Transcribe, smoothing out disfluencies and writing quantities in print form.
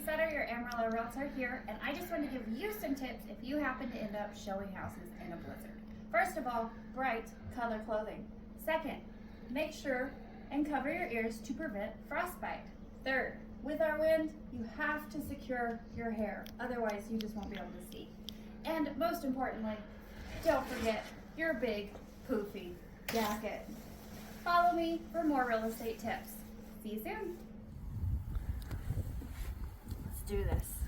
Sutter, your Amarillo Realtor here, and I just want to give you some tips if you happen to end up showing houses in a blizzard. First of all, bright color clothing. Second, make sure and cover your ears to prevent frostbite. Third, with our wind, you have to secure your hair, otherwise you just won't be able to see. And most importantly, don't forget your big poofy jacket. Follow me for more real estate tips. See you soon. Let's do this.